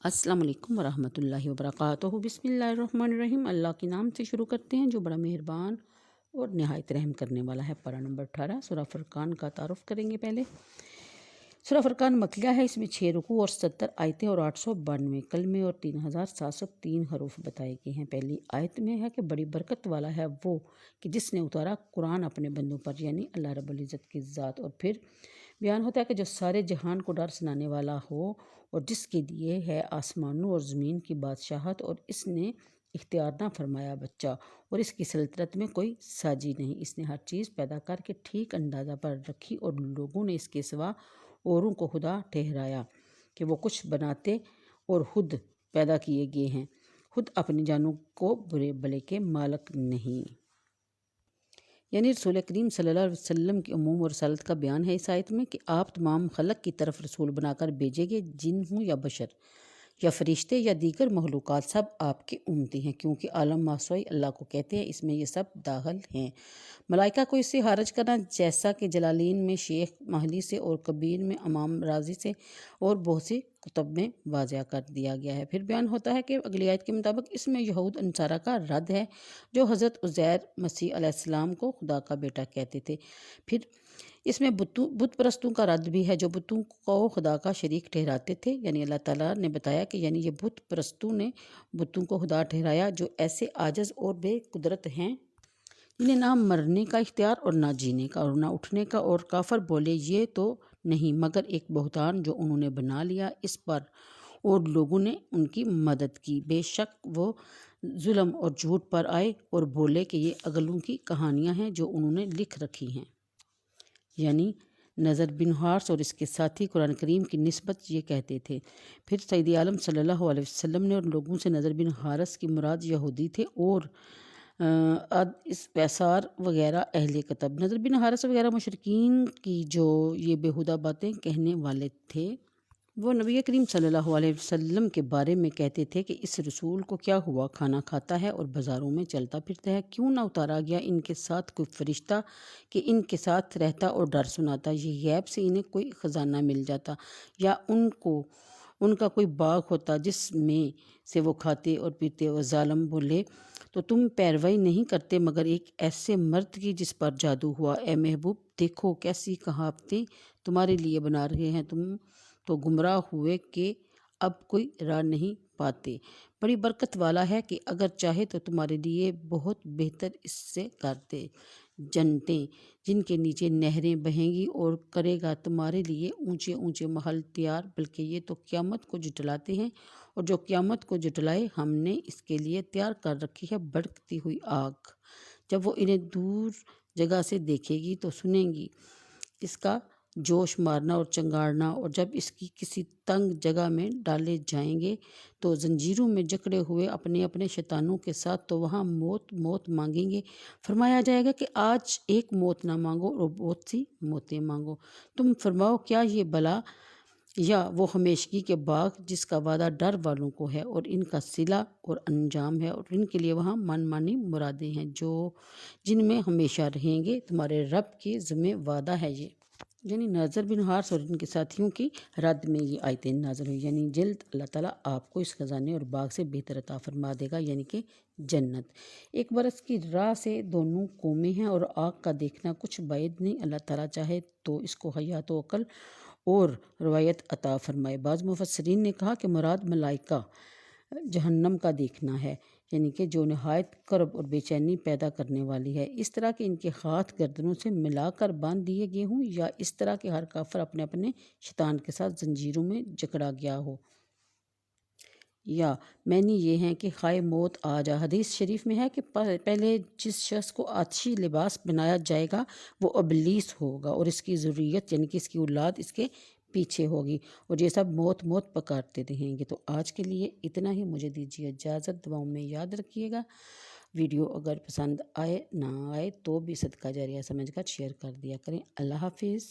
अस्सलाम वालेकुम वरहमतुल्लाहि वबरकातुहू। बिस्मिल्लाहिर्रहमानिर्रहीम। अल्लाह के नाम से शुरू करते हैं जो बड़ा मेहरबान और नहायत रहम करने वाला है। पारा नंबर 18 सूरह फुरकान का तारुफ करेंगे। पहले सूरह फुरकान मक्किया है। इसमें 6 रुकू और 70 आयतें और 892 कलमे और 3703 हरूफ बताए गए हैं। पहली आयत में है कि बड़ी बरकत वाला है वो कि जिसने उतारा कुरान अपने बंदों पर, यानी अल्लाह रब्बुल इज़्ज़त की ज़ात। और फिर बयान होता है कि जो सारे जहान को डर सुनाने वाला हो और जिसके लिए है आसमानों और ज़मीन की बादशाहत, और इसने इख्तियार ना फरमाया बच्चा और इसकी सल्तनत में कोई साजी नहीं। इसने हर चीज़ पैदा करके ठीक अंदाज़ा पर रखी और लोगों ने इसके सिवा औरों को खुदा ठहराया कि वो कुछ बनाते और खुद पैदा किए गए हैं, खुद अपनी जानों को बुरे भले के मालक नहीं। यानी रसूल करीम सल्लल्लाहु अलैहि वसल्लम की उमूम और रसालत का बयान है इस आयत में कि आप तमाम खलक की तरफ रसूल बनाकर भेजे गए, जिन हों या बशर या फरिश्ते या दीगर मखलूक़ात, सब आपके उम्मती हैं, क्योंकि आलम मासवाई अल्लाह को कहते हैं, इसमें ये सब दाखिल हैं। मलाइका को इससे हारज करना, जैसा कि जलालीन में शेख महली से और कबीर में इमाम राजी से और बहुत सी कुतब में वाज़ह कर दिया गया है। फिर बयान होता है कि अगली आयत के मुताबिक इसमें यहूद अंसारा का रद्द है जो हज़रत उज़ैर मसीह अलैहिस्सलाम को खुदा का बेटा कहते थे। फिर इसमें बुत परस्तों का रद्द भी है जो बुतों को खुदा का शरीक ठहराते थे। यानी अल्लाह ताला ने बताया कि यानी ये बुत परस्तों ने बुतों को खुदा ठहराया जो ऐसे आजज़ और बेकुदरत हैं, इन्हें ना मरने का इख्तियार और ना जीने का और ना उठने का। और काफर बोले ये तो नहीं मगर एक बहतान जो उन्होंने बना लिया इस पर, और लोगों ने उनकी मदद की। बेशक वो जुल्म और झूठ पर आए और बोले कि ये अगलों की कहानियां हैं जो उन्होंने लिख रखी हैं। यानी नज़र बिन हारिस और इसके साथी कुरान करीम की निस्बत ये कहते थे। फिर सैयद आलम सल्लल्लाहु अलैहि वसल्लम ने और लोगों से नज़र बिन हारिस की मुराद यहूदी थे और इस पैसार वगैरह अहले किताब। नज़र बिन हारिस वगैरह मुशरिकीन की जो ये बेहुदा बातें कहने वाले थे, वो नबी करीम सल्लल्लाहु अलैहि वसल्लम के बारे में कहते थे कि इस रसूल को क्या हुआ, खाना खाता है और बाज़ारों में चलता फिरता है, क्यों ना उतारा गया इनके साथ कोई फरिश्ता कि इनके साथ रहता और डर सुनाता, ये गैब से इन्हें कोई ख़जाना मिल जाता या उनका कोई बाग होता जिसमें से वो खाते और पीते। और जालिम बोले तो तुम पैरवाई नहीं करते मगर एक ऐसे मर्द की जिस पर जादू हुआ। ए महबूब देखो कैसी कहावतें तुम्हारे लिए बना रहे हैं, तुम तो गुमराह हुए कि अब कोई राह नहीं पाते। बड़ी बरकत वाला है कि अगर चाहे तो तुम्हारे लिए बहुत बेहतर इससे कर दे जन्नतें जिनके नीचे नहरें बहेंगी, और करेगा तुम्हारे लिए ऊंचे ऊंचे महल तैयार। बल्कि ये तो क़यामत को जुटलाते हैं और जो क़यामत को जुटलाए हमने इसके लिए तैयार कर रखी है भड़कती हुई आग। जब वो इन्हें दूर जगह से देखेगी तो सुनेंगी इसका जोश मारना और चंगाड़ना, और जब इसकी किसी तंग जगह में डाले जाएंगे तो जंजीरों में जकड़े हुए अपने अपने शैतानों के साथ तो वहाँ मौत मांगेंगे। फरमाया जाएगा कि आज एक मौत ना मांगो और बहुत सी मौतें मांगो। तुम फरमाओ क्या ये भला या वो हमेशगी के बाग जिसका वादा डर वालों को है और इनका सिला और अंजाम है, और इनके लिए वहाँ मनमानी मुरादें हैं जो जिनमें हमेशा रहेंगे। तुम्हारे रब के ज़िम्मे वादा है ये। यानी नज़र बिन हारिस और इनके साथियों की रद्द में ये आयतें नाज़िल हुई। यानी जल्द अल्लाह ताला आपको इस ख़जाने और बाग से बेहतर अता फरमा देगा, यानी कि जन्नत। एक बरस की राह से दोनों कौमें हैं और आग का देखना कुछ बैद नहीं। अल्लाह ताला चाहे तो इसको हयात व अकल और रवायत अता फरमाए। बाज़ मुफस्सिरीन ने कहा कि मुराद मलाइका जहन्नम का देखना है, यानी कि जो नहायत कर्ब और बेचैनी पैदा करने वाली है। इस तरह के इनके हाथ गर्दनों से मिलाकर बांध दिए गए हों, या इस तरह के हर काफर अपने अपने शैतान के साथ जंजीरों में जकड़ा गया हो, या मैंने ये हैं कि खाए मौत आ जा। हदीस शरीफ में है कि पहले जिस शख्स को अच्छी लिबास बनाया जाएगा वो इब्लीस होगा और इसकी ज़ुर्रियत यानी कि इसकी औलाद इसके पीछे होगी, और ये सब मौत मौत पकारते रहेंगे। तो आज के लिए इतना ही, मुझे दीजिए इजाज़त। दुआओं में याद रखिएगा। वीडियो अगर पसंद आए ना आए तो भी सदका जारिया समझकर शेयर कर दिया करें। अल्लाह हाफिज़।